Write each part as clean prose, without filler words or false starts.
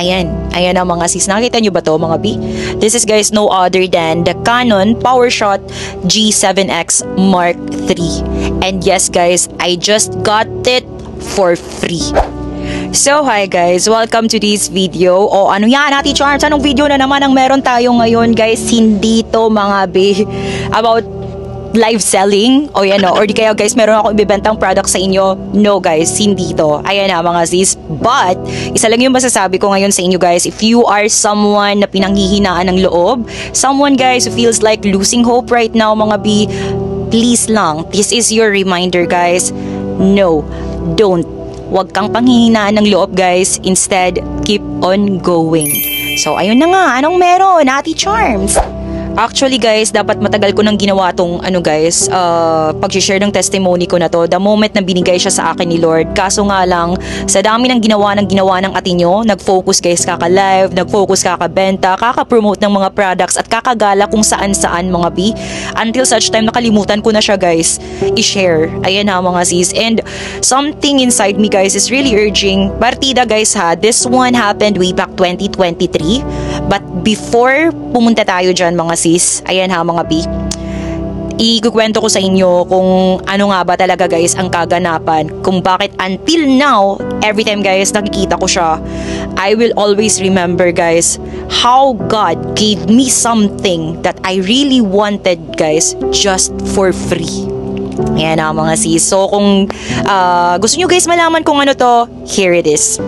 Ayan ang mga sis. Nakita nyo ba to mga B? This is guys no other than the Canon PowerShot G7X Mark III. And yes guys, I just got it for free. So hi guys, welcome to this video. O ano yan Ate Charms? Anong video na naman ang meron tayo ngayon guys? Hindi to mga B about live selling o yan o, or di kaya guys meron ako ibibentang product sa inyo. No guys, hindi to. Ayan na mga sis. But isa lang yung masasabi ko ngayon sa inyo guys, if you are someone na pinanghihinaan ng loob, someone guys who feels like losing hope right now mga B, please lang, this is your reminder guys. No, don't. Huwag kang panghihinaan ng loob guys. Instead, keep on going. So ayun na nga, anong meron Ate Charms? Actually guys, dapat matagal ko nang ginawa tong pag-share ng testimony ko na to the moment na binigay siya sa akin ni Lord. Kaso nga lang, sa dami ng ginawa ng ate nyo, nag-focus guys kaka-live, nag-focus kaka-benta, kaka-promote ng mga products at kakagala kung saan-saan mga B. Until such time nakalimutan ko na siya guys i-share. Ayan ha mga sis. And something inside me guys is really urging, partida guys ha, this one happened way back 2023. But before pumunta tayo dyan mga sis, ayan ha mga B, ikukwento ko sa inyo kung ano nga ba talaga guys ang kaganapan, kung bakit until now, every time guys nakikita ko siya, I will always remember guys how God gave me something that I really wanted guys just for free. Ayan ha mga sis. So kung gusto nyo guys malaman kung ano to, here it is.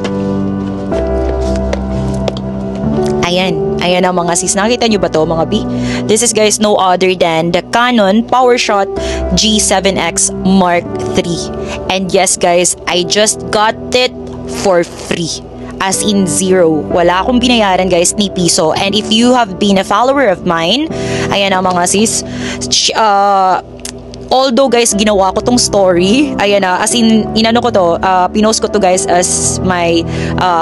Ayan ang mga sis. Nakita nyo ba to mga B? This is guys no other than the Canon PowerShot G7X Mark III. And yes guys, I just got it for free. As in zero. Wala akong binayaran guys ni piso. And if you have been a follower of mine, ayan ang mga sis, although guys ginawa ko tong story, ayan na, as in inano ko to, pinost ko to guys as my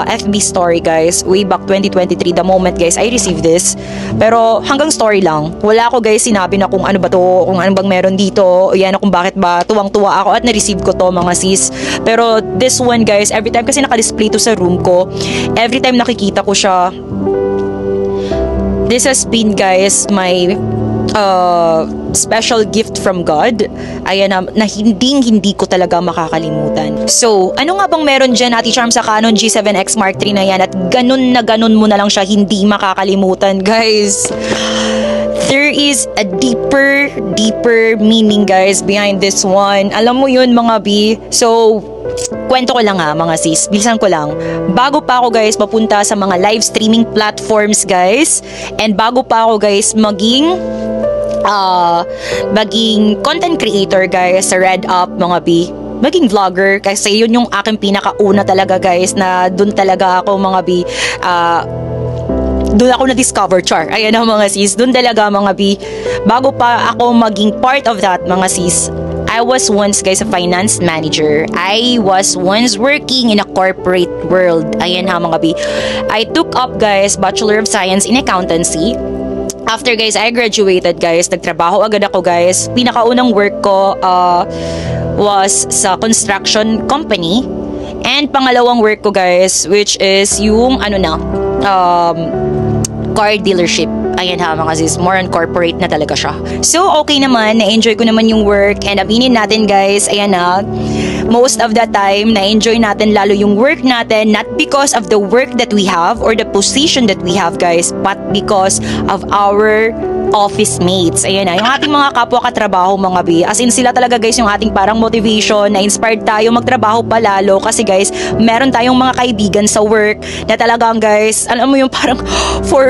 FB story guys way back 2023 the moment guys I received this. Pero hanggang story lang, wala ko guys sinabi na kung ano ba to, kung ano bang meron dito, ayan na, kung bakit ba tuwang-tuwa ako at na-receive ko to mga sis. Pero this one guys, every time kasi naka-display to sa room ko, every time nakikita ko siya, this has been guys my special gift from God. Ayan na hindi ko talaga makakalimutan. So, ano nga bang meron dyan Ate Charm sa Canon G7X Mark III na yan at ganun mo na lang siya hindi makakalimutan guys? There is a deeper meaning guys behind this one. Alam mo yun mga B. So, kwento ko lang ha mga sis, bilisan ko lang. Bago pa ako guys mapunta sa mga live streaming platforms guys, and bago pa ako guys maging content creator guys sa Red Up mga B, maging vlogger, kasi yun yung aking pinakauna talaga guys, na dun talaga ako mga B, doon ako na-discover char. Ayan ang mga sis, doon talaga mga B. Bago pa ako maging part of that mga sis, I was once guys a finance manager. I was once working in a corporate world. Ayan ha mga B. I took up guys Bachelor of Science in Accountancy. After guys I graduated guys, nagtrabaho agad ako guys. Pinakaunang work ko was sa construction company. And pangalawang work ko guys, which is yung car dealership. Ayan ha mga sis, more on corporate na talaga siya. So okay naman, na-enjoy ko naman yung work, and aminin natin guys, ayan na, most of the time, na-enjoy natin lalo yung work natin, not because of the work that we have or the position that we have guys, but because of our office mates. Ayan na, yung ating mga kapwa katrabaho mga B. As in sila talaga guys yung ating parang motivation, na inspired tayo magtrabaho pa lalo kasi guys, meron tayong mga kaibigan sa work na talagang guys, alam mo yung parang for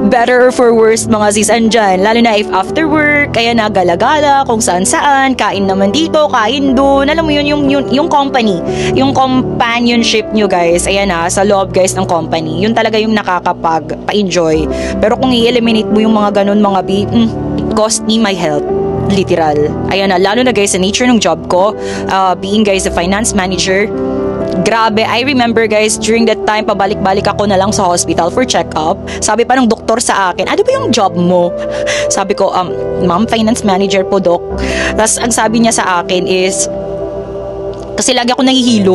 better or for worse mga sis andyan. Lalo na if after work, kaya na gala-gala kung saan-saan, kain naman dito, kain doon. Alam mo yun, yung company, yung companionship nyo guys, ayan na, sa loob guys ng company, yun talaga yung nakakapag-pa-enjoy. Pero kung i-eliminate mo yung mga ganun mga B, cost me my health. Literal. Ayan na, lalo na guys sa nature ng job ko, being guys a finance manager, grabe, I remember guys, during that time, pabalik-balik ako na lang sa hospital for check-up. Sabi pa ng doktor sa akin, ano ba yung job mo? Sabi ko, ma'am, finance manager po, doc. Tapos ang sabi niya sa akin is, kasi lagi ako nahihilo.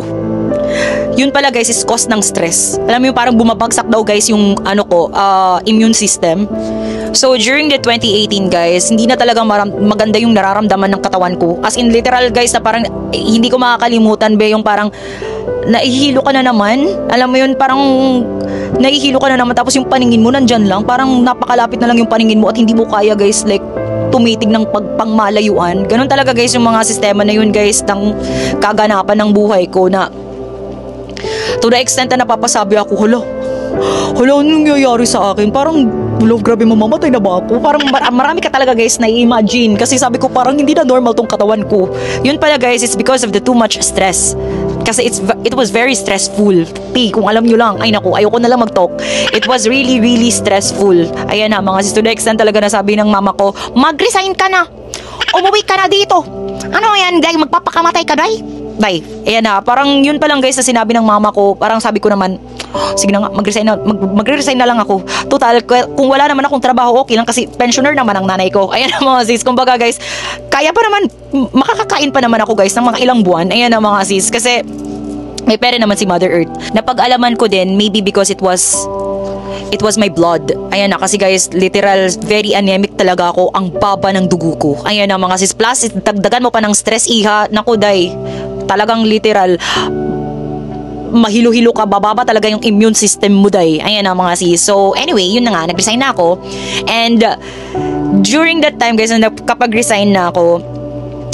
yun pala guys is cause ng stress. Alam mo yung parang bumabagsak daw guys yung immune system. So during the 2018 guys, hindi na talaga maganda yung nararamdaman ng katawan ko. As in literal guys na parang hindi ko makakalimutan yung parang naihilo ka na naman. Alam mo yun, parang naihilo ka na naman tapos yung paningin mo nandyan lang. Parang napakalapit na lang yung paningin mo at hindi mo kaya guys like tumitig ng pangmalayuan. Ganun talaga guys yung mga sistema na yun guys ng kaganapan ng buhay ko na to the extent na napapasabi ako, hala, anong nangyayari sa akin? Parang, grabe mamamatay na ba ako? Parang marami ka talaga guys na i-imagine kasi sabi ko parang hindi na normal tong katawan ko. Yun pala guys, it's because of the too much stress. Kasi it was very stressful. Kung alam nyo lang, ay naku, ayoko na lang mag-talk. It was really, really stressful. Ayan na mga sis, to the extent talaga na sabi ng mama ko, mag-resign ka na. Umuwi ka na dito. Ano yan, day? Magpapakamatay ka, day? Day, ayan na, parang yun pa lang guys na sinabi ng mama ko, parang sabi ko naman, sige na nga, magre-resign na lang ako. Total, kung wala naman akong trabaho, okay lang kasi pensioner naman ang nanay ko. Ayan na mga sis, kumbaga guys, kaya pa naman, makakakain pa naman ako guys ng mga ilang buwan. Ayan na mga sis, kasi may pera naman si Mother Earth. Napag-alaman ko din, maybe because it was my blood. Ayan na, kasi guys, literal, very anemic talaga ako. Ang baba ng dugo ko. Ayan na mga sis, plus, dagdagan mo pa ng stress, iha. Naku, day, talagang literal, mahilo-hilo ka, bababa talaga yung immune system mo, day. Ayan na mga sis. So, anyway, yun na nga, nag-resign na ako. And, during that time, guys, kapag resign na ako,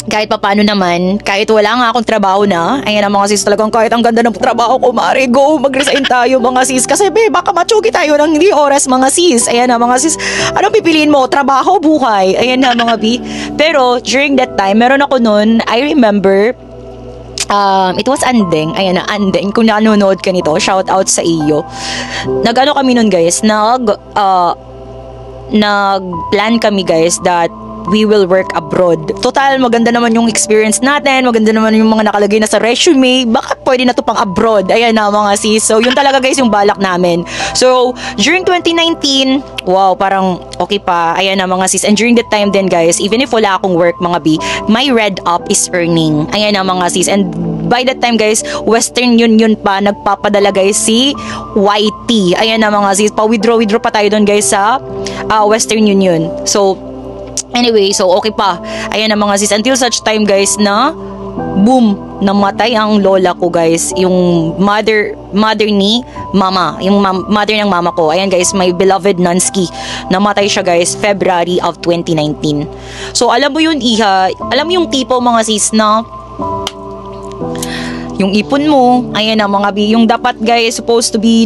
kahit pa paano naman, kahit wala nga akong trabaho na, ayan ang mga sis, talagang kahit ang ganda ng trabaho ko, mare, go, mag-resign tayo mga sis. Kasi baka matsugi tayo ng hindi oras mga sis. Ayan na mga sis, anong pipiliin mo? Trabaho, buhay? Ayan na mga B. Pero, during that time, meron ako nun, I remember, it was Andeng. Ayan na, Andeng. Kung nanonood ka nito, shout out sa iyo. Nag-ano kami nun guys, nag-plan kami guys that we will work abroad. Total, maganda naman yung experience natin, maganda naman yung mga nakalagay na sa resume, baka pwede na to pang abroad. Ayan na mga sis. So, yun talaga guys yung balak namin. So, during 2019, wow, parang okay pa. Ayan na mga sis. And during that time then guys, even if wala akong work mga B, my red up is earning. Ayan na mga sis. And by that time guys, Western Union pa nagpapadala guys si YT. Ayan na mga sis. Pa-withdraw pa tayo doon guys sa Western Union. So, anyway, so okay pa. Ayan na mga sis. Until such time guys na boom, namatay ang lola ko guys. Yung mother ni mama. Yung mother ng mama ko. Ayan guys, my beloved Nansky. Namatay siya guys, February of 2019. So alam mo yun iha, alam mo yung tipo mga sis na yung ipon mo, ayan na mga B, yung dapat guys supposed to be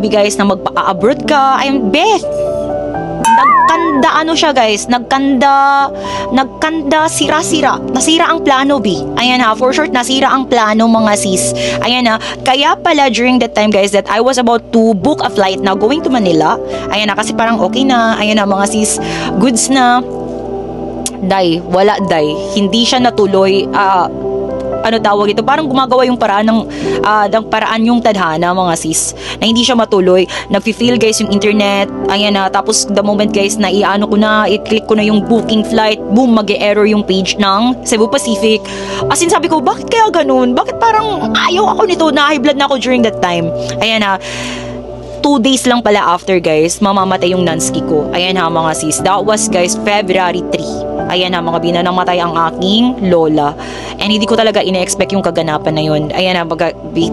guys na magpa-abroad ka. Ayun, Beth, nagkanda ano siya guys, nagkanda sira-sira, nasira ang plano B. Ayan ha, for short, nasira ang plano mga sis. Ayan ha, kaya pala during that time guys that I was about to book a flight na going to Manila. Ayan ha, kasi parang okay na, ayan ha mga sis, goods na. Wala hindi siya natuloy. Ano tawag ito, parang gumagawa yung paraan ng paraan yung tadhana mga sis, na hindi siya matuloy. Nag-feel guys yung internet, ayan na, tapos the moment guys na i-click ko na yung booking flight, boom, mag-e-error yung page ng Cebu Pacific. As in sabi ko, bakit kaya ganun? Bakit parang ayaw ako nito, na-high blood na ako during that time. Ayan na, 2 days lang pala after guys, mamamatay yung Nansky ko. Ayan ha mga sis, that was guys February 3. Ayan ha mga bina, namatay ang aking lola. And hindi ko talaga ine-expect yung kaganapan na yun. Ayan ha,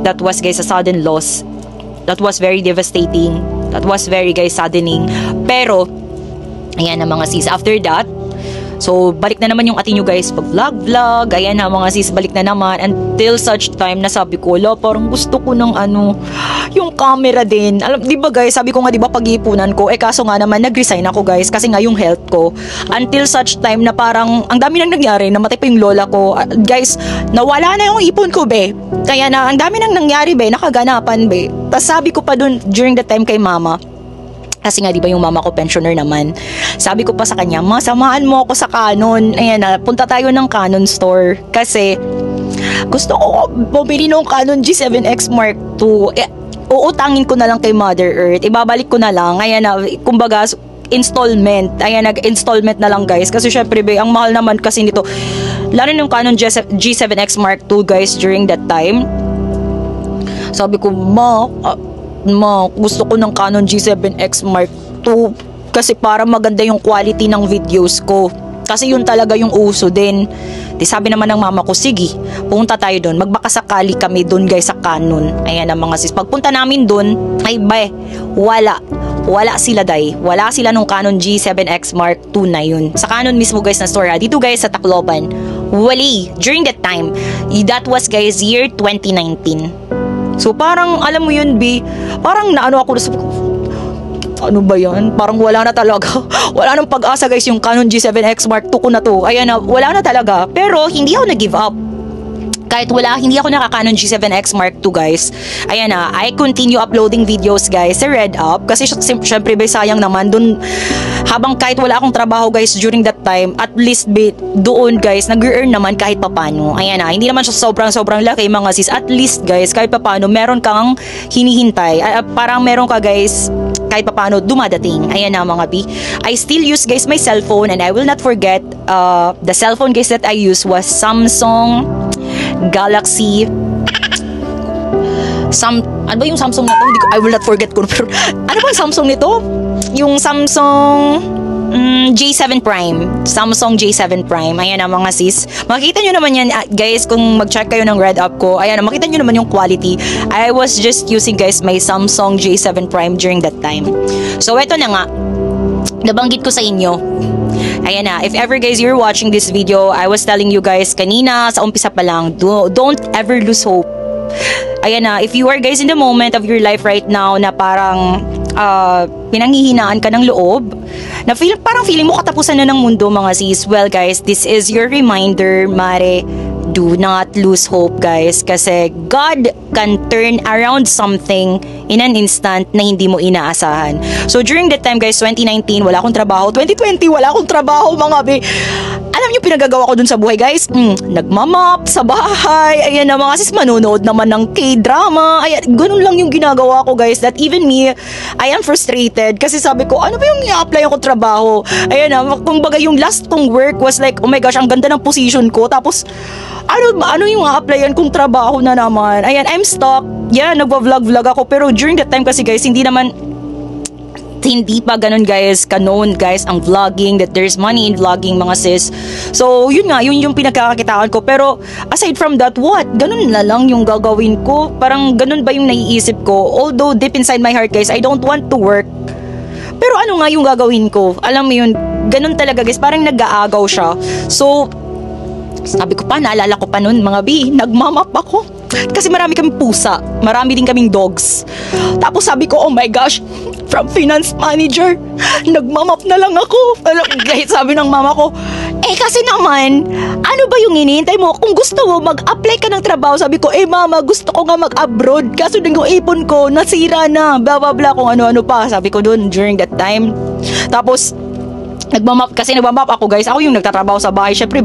that was guys a sudden loss. That was very devastating. That was very guys saddening. Pero, ayan ha mga sis, after that, so, balik na naman yung atin nyo guys pag-vlog. Ayan ha mga sis, balik na naman. Until such time na sabi ko, parang gusto ko ng yung camera din. Alam, di ba guys, sabi ko nga di ba pag-iipunan ko, kaso nga naman nag-resign ako guys kasi nga yung health ko. Until such time na parang, ang dami nang nangyari, namatay pa yung lola ko. Guys, nawala na yung ipon ko be. Kaya na, ang dami nang nangyari be, nakaganapan be. Tas sabi ko pa dun, during the time kay mama, kasi nga di ba yung mama ko pensioner naman, sabi ko pa sa kanya, ma, samahan mo ako sa Canon. Ayan na, punta tayo ng Canon store kasi gusto ko bumili ng Canon G7X Mark II. Uutangin ko na lang kay Mother Earth, ibabalik ko na lang. Ayan na, kumbaga nag-installment. Ayan, nag-installment na lang guys. Kasi syempre be, ang mahal naman kasi nito. Lalo yung Canon G7X Mark II guys during that time. Sabi ko, ma, gusto ko ng Canon G7X Mark II. Kasi para maganda yung quality ng videos ko. Kasi yun talaga yung uso din. Di sabi naman ng mama ko, sige, punta tayo doon. Magbakasakali kami doon guys sa Canon. Ayan ang mga sis. Pagpunta namin doon, ay bay, wala sila day. Wala sila nung Canon G7X Mark II na yun. Sa Canon mismo guys na store ha. Dito guys sa Tacloban. Wali. During that time. That was guys year 2019. So parang alam mo yun B. Parang naano ako sa ano ba yan? Parang wala na talaga. Wala nang pag-asa guys yung Canon G7X Mark II ko na to. Ayan na, wala na talaga. Pero hindi ako nag-give up. Kahit hindi ako naka-Canon G7X Mark II guys. Ayan na, I continue uploading videos guys sa RedUp. Kasi syempre ba sayang naman dun. Habang kahit wala akong trabaho guys during that time, at least doon guys, nag-earn naman kahit papano. Ayan na, hindi naman siya sobrang laki mga sis. At least guys, kahit papano, meron kang hinihintay. Parang meron ka guys, kahit papano dumadating. Ayan na mga B. I still use guys my cellphone and I will not forget the cellphone guys that I use was Samsung Galaxy ano ba yung Samsung na to? I will not forget ko. Pero ano ba yung Samsung nito? Yung Samsung J7 Prime. Samsung J7 Prime. Ayan na mga sis. Makita nyo naman yan guys kung mag-check kayo ng RedUp ko. Ayan na, makita nyo naman yung quality. I was just using guys my Samsung J7 Prime during that time. So eto na nga. Nabanggit ko sa inyo. Ayan na, if ever guys you're watching this video, I was telling you guys kanina sa umpisa pa lang, don't ever lose hope. Ayan na, if you are guys in the moment of your life right now na parang pinanghihinaan ka ng loob, na parang feeling mo katapusan na ng mundo mga sis, well guys, this is your reminder, mare, do not lose hope guys, kasi God can turn around something in an instant na hindi mo inaasahan. So during that time guys, 2019 wala akong trabaho, 2020 wala akong trabaho mga be. Alam niyo pinagagawa ko dun sa buhay guys, nagmamap sa bahay, ayan na mga sis, manonood naman ng K-drama, ayan, ganun lang yung ginagawa ko guys, that even me, I am frustrated kasi sabi ko, ano ba yung i-apply ko trabaho? Ayan na, kumbaga yung last kong work was like, oh my gosh, ang ganda ng position ko, tapos ano yung a-applyan kong trabaho na naman? Ayan, I'm stuck. Yeah, nagwa-vlog ako. Pero during that time kasi guys, hindi pa ganun guys, kanon guys, ang vlogging, that there's money in vlogging mga sis. So, yun nga, yun yung pinagkakakitaan ko. Pero, aside from that, what? Ganun na lang yung gagawin ko. Parang ganun ba yung naiisip ko? Although, deep inside my heart guys, I don't want to work. Pero ano nga yung gagawin ko? Alam mo yun, ganun talaga guys, parang nag-aagaw siya. So, sabi ko pa, naalala ko pa nun mga B, nagmamap ako. Kasi marami kaming pusa, marami din kaming dogs. Tapos sabi ko, oh my gosh, from finance manager, nagmamap na lang ako. Kahit sabi ng mama ko, kasi naman, ano ba yung hinihintay mo? Kung gusto mo, mag-apply ka ng trabaho. Sabi ko, mama, gusto ko nga mag-abroad. Kaso yung ipon ko, nasira na, blah blah blah, kung ano-ano pa. Sabi ko dun during that time. Tapos, nagmamap ako guys. Ako yung nagtatrabaho sa bahay. Syempre,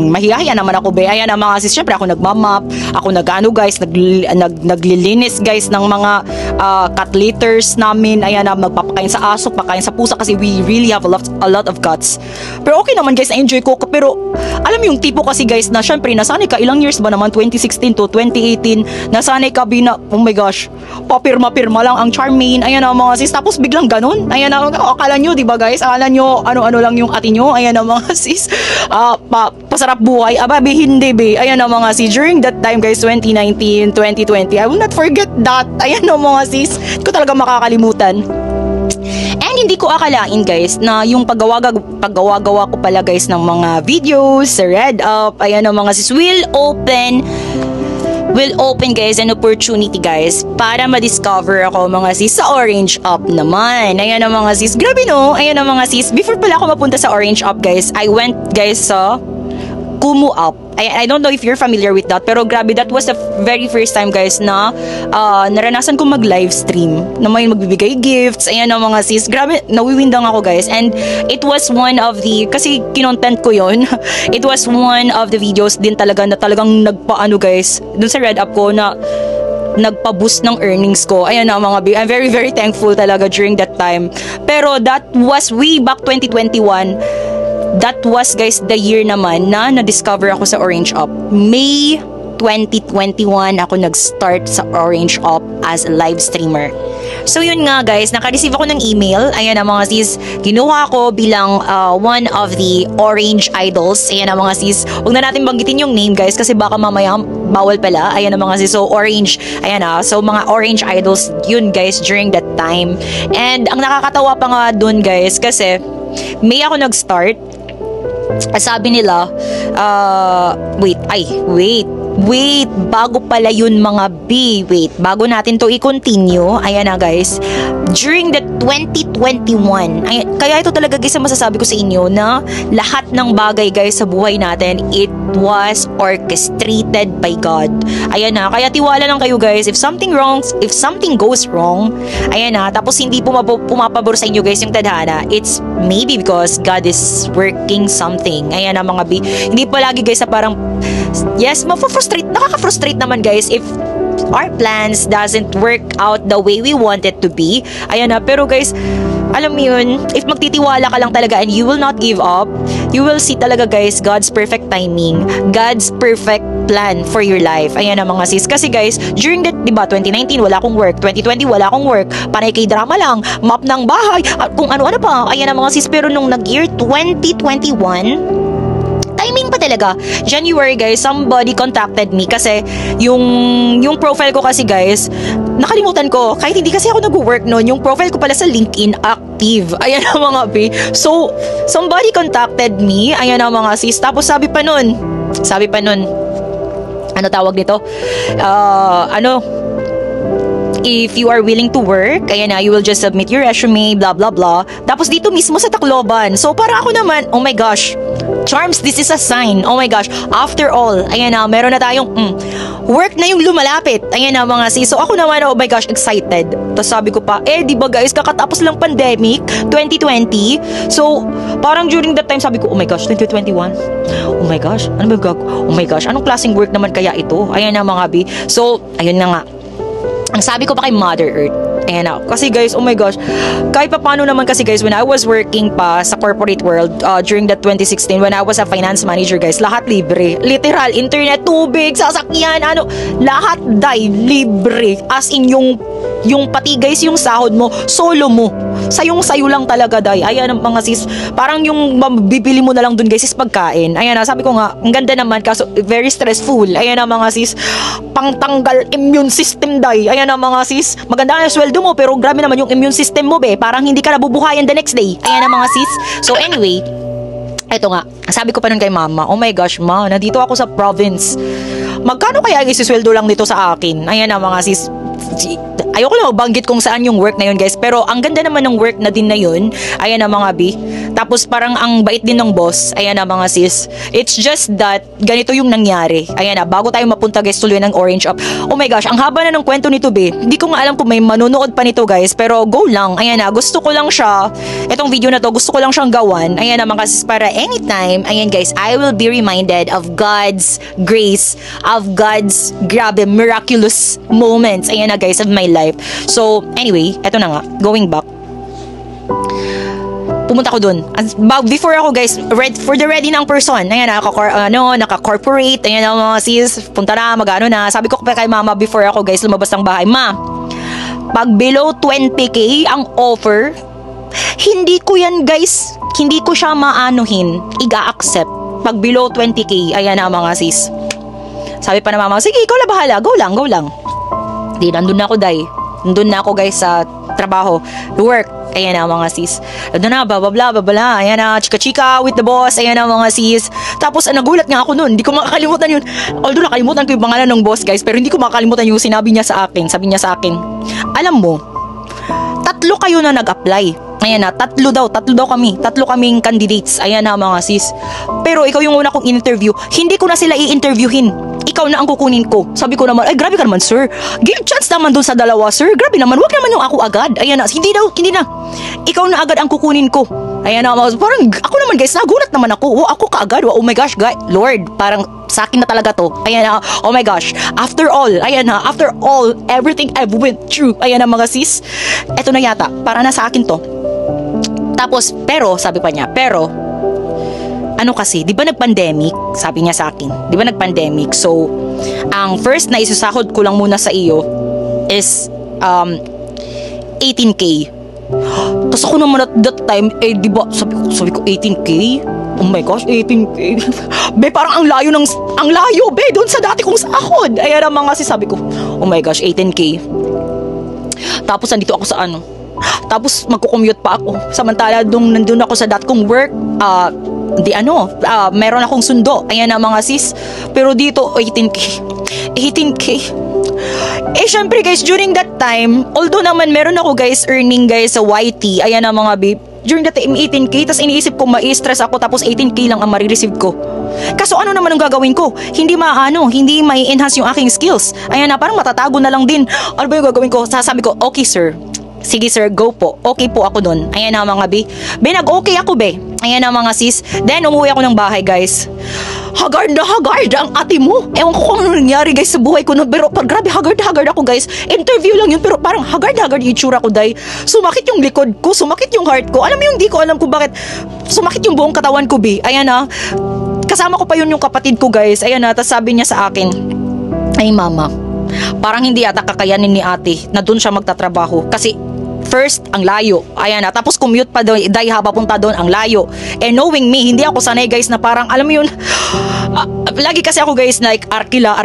mahihahiya naman ako, be. Ayan ang mga sis. Syempre, ako nagmamap. Ako guys, naglilinis guys ng mga cat litters namin. Ayan na, magpapakain sa aso, pakain sa pusa kasi we really have a lot of cats. Pero okay naman guys, na-enjoy ko. Pero, alam yung tipo kasi guys na syempre, nasanay ka, ilang years ba naman? 2016 to 2018. Nasanay ka, oh my gosh, papirma-pirma lang ang Charmaine. Ayan na mga sis. Tapos biglang ganun. Ayan na, akala nyo, diba guys? Akala nyo, ano-ano lang yung ati nyo. Ayan na mga sis. Pasarap buhay. Hindi be. Ayan na mga sis. During that time guys, 2019, 2020, I will not forget that. Ayan na mga sis. Hindi ko talaga makakalimutan. And hindi ko akalain guys na yung paggawa-gawa ko pala guys ng mga videos sa RedUp, ayan na mga sis, will open guys an opportunity guys para ma-discover ako mga sis sa Orange Up naman. Ayan na mga sis, grabe no. Ayan na mga sis, before pala ako mapunta sa Orange Up guys, I went guys sa Kumu Up. I don't know if you're familiar with that, pero grabe, that was the very first time guys na naranasan ko mag-live stream na may magbibigay gifts. Ayan na mga sis, grabe, nawiwindang ako guys. And it was one of the, kasi kinontent ko yon it was one of the videos din talaga na talagang nagpaano guys dun sa RedUp ko na nagpa-boost ng earnings ko. Ayan na mga B, I'm very very thankful talaga during that time. Pero that was way back 2021. That was guys the year naman na na-discover ako sa Orange Up. May 2021 ako nag-start sa Orange Up as a live streamer. So yun nga guys, naka-receive ako ng email. Ayan na mga sis, kinuha ko bilang one of the Orange Idols. Ayan na mga sis, huwag na natin banggitin yung name guys kasi baka mamaya bawal pala. Ayan na mga sis, so Orange, ayan na, so mga Orange Idols yun guys during that time. And ang nakakatawa pa nga dun guys kasi May ako nag-start. Sabi nila, wait, bago pala yun mga B. Wait, bago natin to i-continue, ayan na guys, during the 2021, kaya ito talaga guys ang masasabi ko sa inyo na lahat ng bagay guys sa buhay natin, it was orchestrated by God. Ayan na, kaya tiwala lang kayo guys, if something goes wrong, ayan na, tapos hindi pumapabor sa inyo guys yung tadhana, it's maybe because God is working something. Ayan na mga B. Hindi palagi guys sa parang, yes, nakaka-frustrate naman guys if our plans doesn't work out the way we want it to be. Ayan na, pero guys, alam mo yun, if magtitiwala ka lang talaga and you will not give up, you will see talaga guys God's perfect timing, God's perfect plan for your life. Ayan na mga sis. Kasi guys, during that, diba, 2019 wala akong work, 2020 wala akong work, panay kay drama lang, map ng bahay, at kung ano-ano pa. Ayan na mga sis. Pero nung nag-year 2021, timing pa talaga. January guys, somebody contacted me kasi yung profile ko kasi guys, nakalimutan ko. Kahit hindi kasi ako nag-work noon, yung profile ko pala sa LinkedIn active. Ayan na mga B. So, somebody contacted me. Ayan na mga sis. Tapos sabi pa nun, ano tawag dito? If you are willing to work, ayan na, you will just submit your resume, blah blah blah. Tapos dito mismo sa Tacloban. So para ako naman, oh my gosh, Charms, this is a sign. Oh my gosh, after all, ayan na, meron na tayong work na yung lumalapit. Ayan na mga sis. So ako naman, oh my gosh, excited. Tapos sabi ko pa, di ba guys, kakatapos lang pandemic, 2020. So parang during that time, sabi ko, oh my gosh, 2021. Oh my gosh, ano ba oh my gosh, anong klaseng work naman kaya ito? Ayan na mga B. So, ayun na nga. Ang sabi ko pa kay Mother Earth, ayan na, kasi guys, oh my gosh, kahit pa paano naman kasi guys, when I was working pa sa corporate world, during that 2016, when I was a finance manager guys, lahat libre. Literal, internet, tubig, sasakyan, lahat libre. As in yung pati guys, yung sahod mo, solo mo. Sayo lang talaga, day. Ayan ang mga sis, parang yung bibili mo na lang dun guys is pagkain. Ayan na, sabi ko nga, ang ganda naman, kaso very stressful. Ayan na mga sis, pangtanggal immune system, day. Ayan na mga sis, maganda na yung sweldo mo, pero grabe naman yung immune system mo, be. Parang hindi ka nabubuhayan the next day. Ayan na mga sis. So anyway, eto nga, sabi ko pa nun kay mama, oh my gosh ma, nandito ako sa province. Magkano kaya ang isisweldo lang dito sa akin? Ayan na mga sis, ayoko lang magbanggit kung saan yung work na yun guys, pero ang ganda naman ng work na din na yun. Ayan na mga B. Tapos parang ang bait din ng boss. Ayan na mga sis. It's just that ganito yung nangyari. Ayan na, bago tayo mapunta guys tuloy ng Orange Up. Oh my gosh, ang haba na ng kwento nito B. Hindi ko nga alam kung may manonood pa nito guys, pero go lang. Ayan na, gusto ko lang siya, itong video na to, gusto ko lang siyang gawan. Ayan na mga sis, para anytime, ayan guys, I will be reminded of God's grace, of God's grabe miraculous moments. Ayan na guys, of my life. So anyway, eto na nga, going back, pumunta ko dun. Before ako guys, ready ng person. Ayan, naka-corporate. Ayan na mga sis, punta na, magano na. Sabi ko pa kay mama before ako guys lumabas ng bahay, ma, pag below 20k ang offer, hindi ko yan guys, hindi ko siya maanuhin, iga-accept. Pag below 20k, ayan na mga sis. Sabi pa na mama, sige, ikaw na bahala, go lang. Di, nandun na ako nandun na ako guys sa trabaho, work. Ayan na mga sis, nandun na, bababla, ayan na, chika-chika with the boss. Ayan na mga sis. Tapos nagulat nga ako nun, hindi ko makakalimutan yun. Although nakalimutan ko yung pangalan ng boss guys, pero hindi ko makakalimutan yung sinabi niya sa akin. Sabi niya sa akin, alam mo, 3 kayo na nag-apply. Ayan na, 3 kaming candidates. Ayan na mga sis, pero ikaw yung una kong interview, hindi ko na sila i-interviewin, ikaw na ang kukunin ko. Sabi ko naman, ay grabe ka naman sir, give chance naman dun sa dalawa sir, grabe naman, wag naman yung ako agad. Ayan na, hindi na, ikaw na agad ang kukunin ko. Ayan na, parang ako naman guys, nagulat naman ako, ako kaagad, oh my gosh God, Lord, parang sa akin na talaga to. Ayan na, oh my gosh. After all, everything I've went through, ayan na mga sis, eto na yata, para na sa akin to. Tapos, pero, sabi pa niya, pero, ano kasi, di ba nag-pandemic? Sabi niya sa akin, di ba nag-pandemic? So, ang first na isasahod ko lang muna sa iyo is 18K. Tapos ako naman at that time, di ba, sabi ko 18K? Oh my gosh, 18K. Be, parang ang layo, be, doon sa dati kong sahod. Ayan ang mga sabi ko, oh my gosh, 18K. Tapos nandito ako sa ano. Tapos magko-commute pa ako. Samantala, nandun ako sa dati kong work, meron akong sundo. Ayan ang mga sis. Pero dito, 18K. 18K. Syempre guys, during that time, although naman meron ako guys, earning guys sa YT, ayan ang mga babe, during that time 18K, tas iniisip ko ma-stress ako, tapos 18K lang ang marireceive ko. Kaso ano naman ang gagawin ko? Hindi mai-enhance yung aking skills. Ayan na, parang matatago na lang din. Ano ba yung gagawin ko? Sasabi ko, okay sir, sige sir, go po. Okay po ako dun. Ayan na mga be. Nag-okay ako be. Ayan na mga sis. Then umuwi ako ng bahay guys. Haggard na haggard ang ate mo. Ewan ko kung ano nangyari guys sa buhay ko. No? Pero grabe, haggard ako guys. Interview lang yun, pero parang haggard yung itsura ko day. Sumakit yung likod ko, sumakit yung heart ko. Alam mo yung di ko alam kung bakit sumakit yung buong katawan ko be. Ayan na. Kasama ko pa yun yung kapatid ko guys. Ayan na, tapos sabi niya sa akin, ay mama, parang hindi yata kakayanin ni ate na doon siya magtatrabaho. Kasi first, ang layo. Ayan na. Tapos commute pa doon. Dahil papunta doon, ang layo. And knowing me, hindi ako sanay guys na parang, alam mo yun, lagi kasi ako guys like arkila.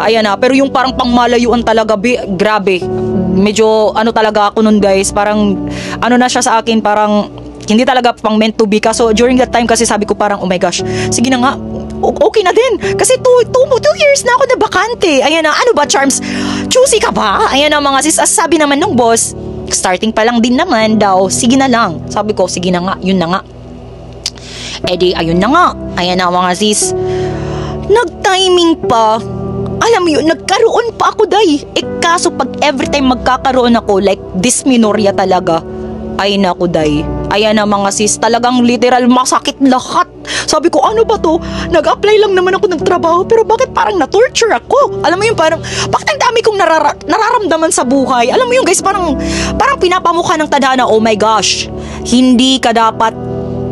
Ayan na. Pero yung parang pangmalayuan talaga, grabe. Medyo ano talaga ako nun guys. Parang, ano na siya sa akin, parang, hindi talaga pang meant to be. So during that time kasi sabi ko parang, oh my gosh, sige na nga, okay na din. Kasi 2 years na ako na bakante. Ayan na. Ano ba, Charms? Choosy ka ba? Ayan na mga sis. Sabi naman nung boss, starting pa lang din naman daw, sige na lang. Sabi ko, sige na nga, yun na nga. Ayun na nga. Ayan na mga sis. Nag-timing pa. Alam mo yun, nagkaroon pa ako day. Kaso pag every time magkakaroon ako, like dysmenorrhea talaga, ay naku day. Ayan na mga sis, talagang literal masakit lahat. Sabi ko, ano ba to? Nag-apply lang naman ako ng trabaho, pero bakit parang na-torture ako? Alam mo yung parang, bakit ang dami kong nararamdaman sa buhay? Alam mo yung guys, parang pinapamukha ng tadhana, oh my gosh, hindi ka dapat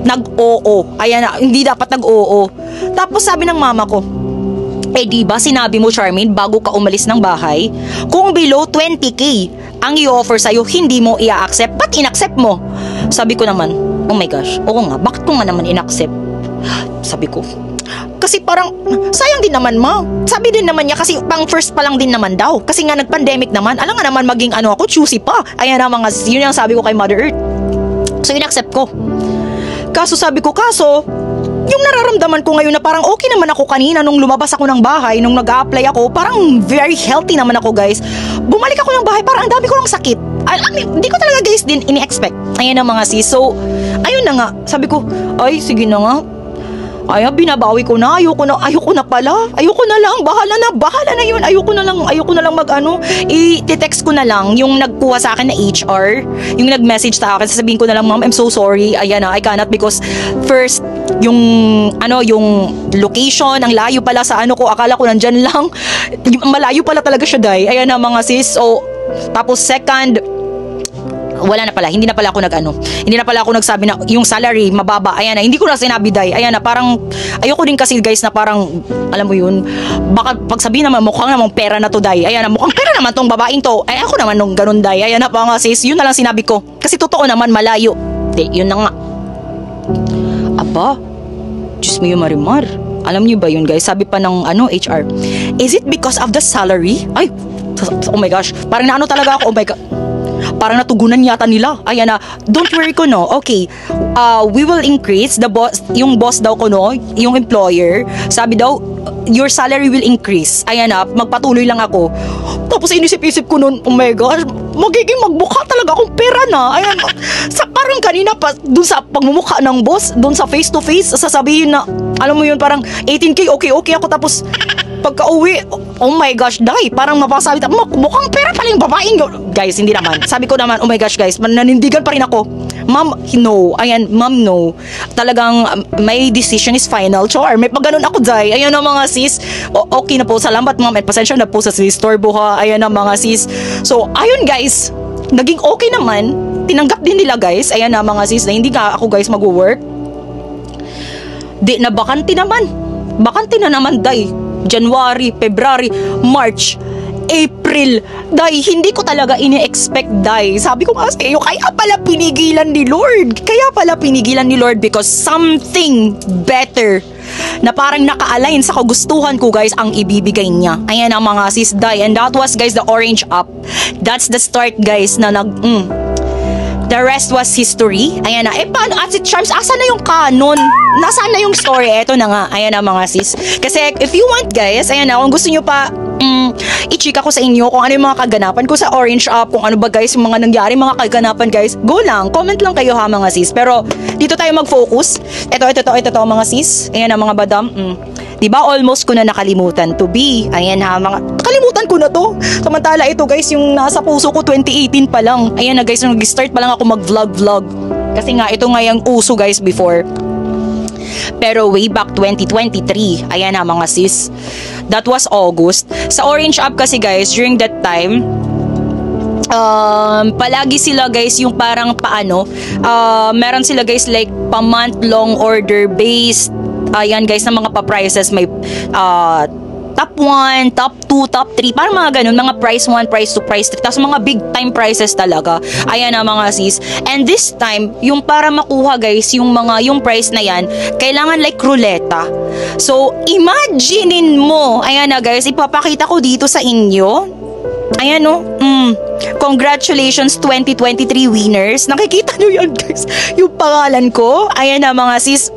nag-oo. Ayan na, hindi dapat nag-oo. Tapos sabi ng mama ko, diba sinabi mo Charmaine bago ka umalis ng bahay, kung below 20K ang i-offer sa'yo, hindi mo i-accept. Ba't in-accept mo? Sabi ko naman, oh my gosh, oo nga, bakit ko nga naman in-accept? Sabi ko, kasi parang, sayang din naman ma. Sabi din naman niya, kasi pang first pa lang din naman daw. Kasi nga nag-pandemic naman, alam nga naman maging ano ako, choosy pa. Ayan na mga, yun yung sabi ko kay Mother Earth. So in-accept ko. Kaso sabi ko, yung nararamdaman ko ngayon na parang okay naman ako kanina nung lumabas ako ng bahay, nung nag-a-apply ako, parang very healthy naman ako guys. Bumalik ako ng bahay, parang ang dami ko ng sakit. Hindi ko talaga guys din ini-expect. Ayan ang mga sis. So, ayun na nga. Sabi ko, ay sige na nga. Ay, binabawi ko na. Ayoko na pala. Ayoko na lang. Bahala na yun. Ayoko na lang i-text ko na lang yung nagkuha sa akin na HR, yung nag-message sa akin. Sasabihin ko na lang, ma'am, I'm so sorry. Ayan na, I cannot because first, yung location, ang layo pala sa ko. Akala ko nandyan lang. Malayo pala talaga siya, day. Ayan na, mga sis. So, tapos second, wala na pala, hindi na pala ako nagsabi na yung salary mababa. Ayan na, hindi ko na sinabi day. Ayan na, parang ayoko din kasi guys na parang, alam mo yun, baka pagsabihin naman mukhang namang pera na to day. Ayan na, mukhang pera naman tong babaeng to. Ay ako naman nung ganun day. Ayan na pa nga sis, yun na lang sinabi ko. Kasi totoo naman malayo. Yun na nga. Aba, Diyos mo yung marimar. Alam niyo ba yun guys? Sabi pa ng HR, is it because of the salary? Ay, oh my gosh, parang naano talaga ako. Oh my God, parang natugunan yata nila. Ayan na, don't worry ko no. Okay, we will increase the boss, yung boss daw ko no, yung employer. Sabi daw, your salary will increase. Ayan na, magpatuloy lang ako. Tapos inisip-isip ko nun, oh my gosh, magiging magmukha talaga akong pera na. Ayan, parang kanina pa, dun sa pagmumukha ng boss, dun sa face to face, sasabihin na, alam mo yun, parang 18K, okay ako. Tapos, pagka uwi, oh my gosh, day, parang mapasabi, mukhang pera pala yung babaeng. Guys, hindi naman. Sabi ko naman, oh my gosh guys, nanindigan pa rin ako. Ma'am, no. Ayan, ma'am, no. Talagang my decision is final. Char, may pag ganun ako, day. Ayan na mga sis. Okay na po. Salamat, ma'am. At pasensya na po sa storbo ha. Ayan na mga sis. So, ayun guys. Naging okay naman. Tinanggap din nila guys. Ayan na mga sis na hindi nga ako guys mag-work. Di na bakante naman. Bakante na naman, day. January, February, March, April. Day, hindi ko talaga ini-expect, day. Sabi ko nga sa iyo, kaya pala pinigilan ni Lord. Kaya pala pinigilan ni Lord because something better na parang naka-align sa kagustuhan ko, guys, ang ibibigay niya. Ayan ang mga sis, day. And that was, guys, the orange up. That's the start, guys, na the rest was history. Ayan na. Paano? At si Charms, asa na yung canon? Nasaan na yung story? Eto na nga. Ayan na mga sis. Kasi if you want guys, ayan na. Kung gusto nyo pa i-chika ko sa inyo kung ano yung mga kaganapan ko sa Orange Up, kung ano ba guys yung mga nangyari, mga kaganapan guys, go lang. Comment lang kayo ha mga sis. Pero dito tayo mag-focus. Ito mga sis. Ayan na mga badam. Diba almost ko na nakalimutan to be. Ayan ha mga, nakalimutan ko na to. Samantala ito guys, yung nasa puso ko 2018 pa lang. Ayan na guys, nag-start pa lang ako mag-vlog. Kasi nga ito nga yung uso guys before. Pero way back 2023, ayan na mga sis. That was August. Sa Orange Up kasi guys, during that time, palagi sila guys yung parang paano, meron sila guys like pa-month long order based. Ayan guys, na mga pa-prices, may top 1, top 2, top 3, parang mga ganun, mga price 1, price 2, price 3, tapos mga big time prices talaga. Ayan na mga sis. And this time, yung para makuha guys, yung price na yan, kailangan like ruleta. So, imaginein mo, ayan na guys, ipapakita ko dito sa inyo. Ayan o, congratulations 2023 winners. Nakikita nyo yan guys, yung pangalan ko. Ayan na mga sis.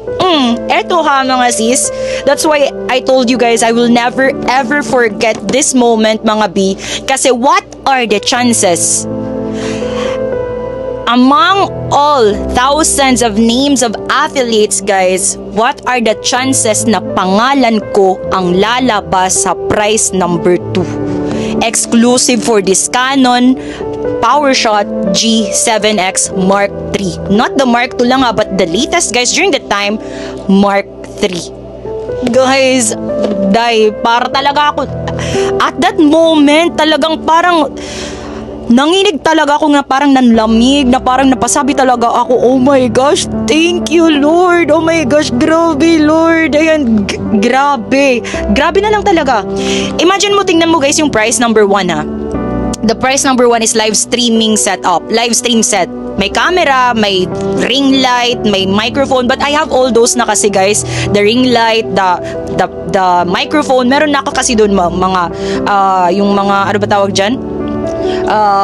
Eto ha mga sis. That's why I told you guys I will never ever forget this moment mga B. Kasi what are the chances? Among all thousands of names of affiliates guys, what are the chances na pangalan ko ang lalabas sa prize number 2? Exclusive for this Canon PowerShot G7X Mark III. Not the Mark II lang but the latest guys during the time, Mark III. Guys, para talaga ako at that moment talagang parang nanginig talaga ako, nga parang nanlamig, na parang napasabi talaga ako, oh my gosh, thank you Lord, oh my gosh, grabe Lord, ayan, grabe na lang talaga. Imagine mo, tingnan mo guys yung price number 1 ha. The price number 1 is live stream set. May camera, may ring light, may microphone, but I have all those na kasi guys. The ring light, the microphone, meron na ako kasi doon mga yung mga ano ba tawag dyan?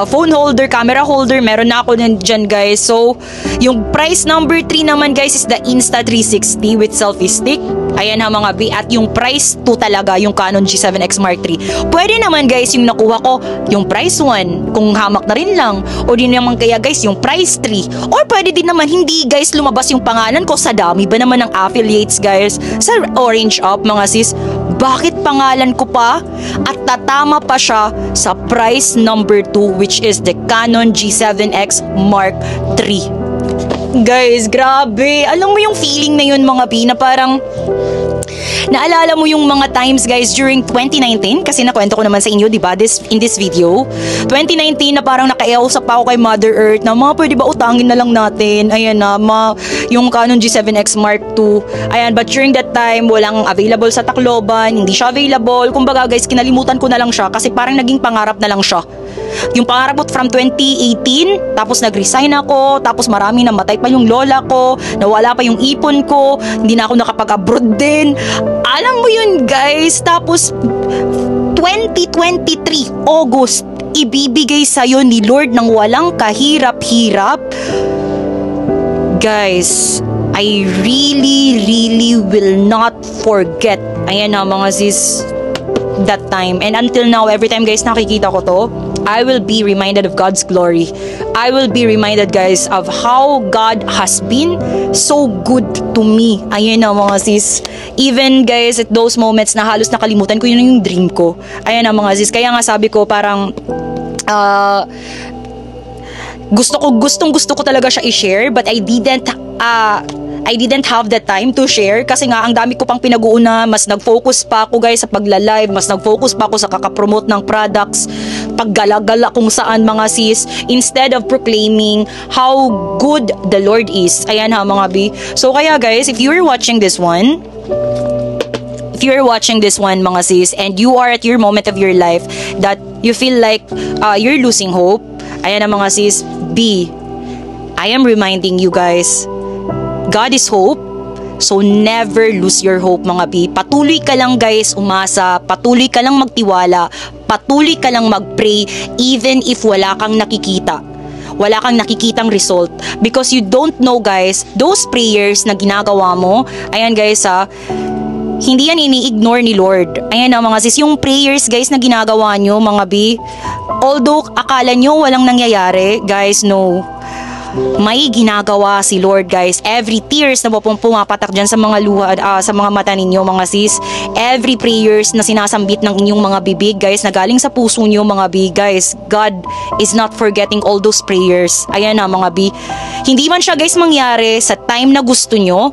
Phone holder, camera holder, meron na ako dyan guys. So, yung price number 3 naman guys is the Insta360 with selfie stick. Ayan ha mga B. At yung price 2 talaga, yung Canon G7X Mark III. Pwede naman guys yung nakuha ko, yung price 1, kung hamak na rin lang. O din naman kaya guys, yung price 3. Or pwede din naman hindi guys lumabas yung pangalan ko sa dami ba naman ng affiliates guys sa Orange Up mga sis. Bakit pangalan ko pa? At tatama pa siya sa price number 2 which is the Canon G7X Mark III. Guys, grabe. Alam mo yung feeling na yun mga P, na parang naalala mo yung mga times guys during 2019, kasi nakwento ko naman sa inyo, diba, in this video 2019 na parang nakaiusap pa ako kay Mother Earth na pwede ba utangin na lang natin, ayan na yung Canon G7X Mark II, ayan, but during that time walang available sa Tacloban, hindi siya available, kumbaga guys kinalimutan ko na lang siya kasi parang naging pangarap na lang siya. Yung pangarap ko from 2018, tapos nag-resign ako, tapos marami namatay pa yung lola ko, nawala pa yung ipon ko, hindi na ako nakapag-abroad din. Alam mo yun guys, tapos 2023 August, ibibigay sa'yo ni Lord ng walang kahirap-hirap. Guys, I really will not forget. Ayan na mga sis, that time. And until now, every time guys nakikita ko to, I will be reminded of God's glory. I will be reminded guys of how God has been so good to me. Ayan na mga sis. Even guys at those moments na halos nakalimutan ko, yun yung dream ko. Ayan na mga sis. Kaya nga sabi ko parang Gustong gusto ko talaga siya i-share, but I didn't have the time to share kasi nga ang dami ko pang pinag-uuna. Mas nag-focus pa ako guys sa pagla-live, mas nag-focus pa ako sa kakapromote ng products, paggala-gala kung saan mga sis, instead of proclaiming how good the Lord is. Ayan ha mga B. So kaya guys, if you're watching this one mga sis, and you are at your moment of your life that you feel like you're losing hope, ayan na mga sis, B, I am reminding you guys, God is hope. So never lose your hope mga B. Patuloy ka lang guys umasa, patuloy ka lang magtiwala, patuloy ka lang mag-pray even if wala kang nakikita. Wala kang nakikitang result. Because you don't know guys, those prayers na ginagawa mo, ayan guys hindi yan ini-ignore ni Lord. Ayan na mga sis, yung prayers guys na ginagawa nyo mga B, although akala nyo walang nangyayari, guys, no. May ginagawa si Lord guys. Every tears na pumapatak dyan sa mga luha, sa mga mata ninyo mga sis, every prayers na sinasambit ng inyong mga bibig guys, na galing sa puso nyo mga B, guys, God is not forgetting all those prayers. Ayan na mga B, hindi man siya guys mangyari sa time na gusto nyo,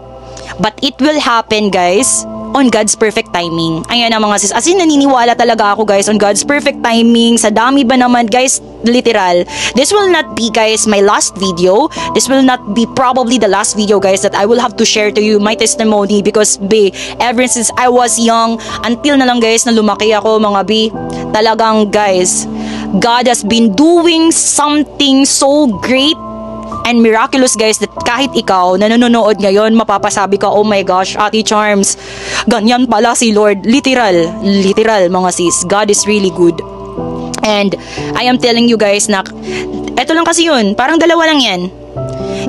but it will happen guys on God's perfect timing. Ayan na mga sis, as in naniniwala talaga ako guys on God's perfect timing. Sa dami ba naman guys, literal, this will not be guys my last video. This will not be probably the last video guys that I will have to share to you my testimony, because B, ever since I was young until na lang guys na lumaki ako mga B, talagang guys, God has been doing something so great and miraculous guys, that kahit ikaw na nanonood ngayon, mapapasabi ka, oh my gosh, Ate Charms, ganyan pala si Lord. Literal mga sis, God is really good. And I am telling you guys na eto lang kasi yun, parang dalawa lang yan.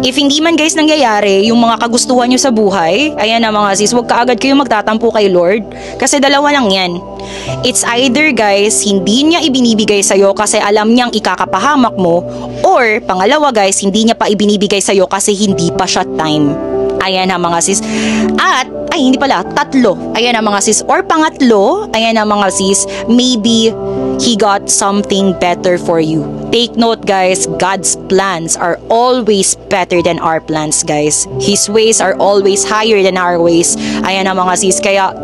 If hindi man guys nangyayari yung mga kagustuhan nyo sa buhay, ayan na mga sis, huwag kaagad kayo magtatampo kay Lord, kasi dalawa lang yan. It's either guys, hindi niya ibinibigay sa'yo kasi alam niyang ikakapahamak mo, or pangalawa guys, hindi niya pa ibinibigay sa'yo kasi hindi pa siya time. Ayan na mga sis. At, hindi pala, tatlo. Ayan na mga sis. Or pangatlo, ayan na mga sis, maybe He got something better for you. Take note guys, God's plans are always better than our plans guys. His ways are always higher than our ways. Ayan na mga sis. Kaya,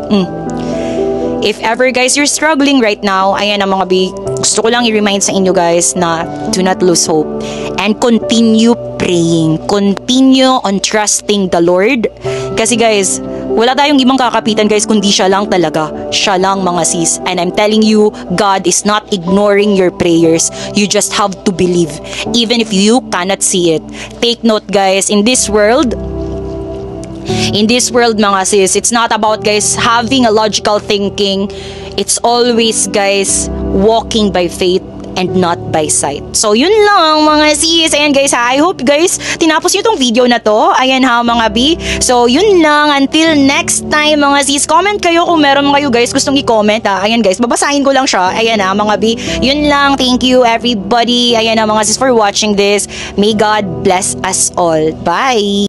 if ever guys you're struggling right now, ayan na mga B, gusto ko lang i-remind sa inyo guys na do not lose hope. And continue praying. Continue on trusting the Lord. Kasi guys, wala tayong ibang kakapitan guys kundi siya lang talaga. Siya lang mga sis. And I'm telling you, God is not ignoring your prayers. You just have to believe. Even if you cannot see it. Take note guys, in this world mga sis, it's not about guys having a logical thinking. It's always guys walking by faith and not by sight. So yun lang mga sis. Ayan guys I hope guys tinapos nyo tong video na to. Ayan ha mga B. So yun lang, until next time mga sis. Comment kayo kung meron kayo guys gustong i-comment ha. Ayan guys, babasahin ko lang siya. Ayan ha mga B. Yun lang, thank you everybody. Ayan ha mga sis for watching this. May God bless us all. Bye!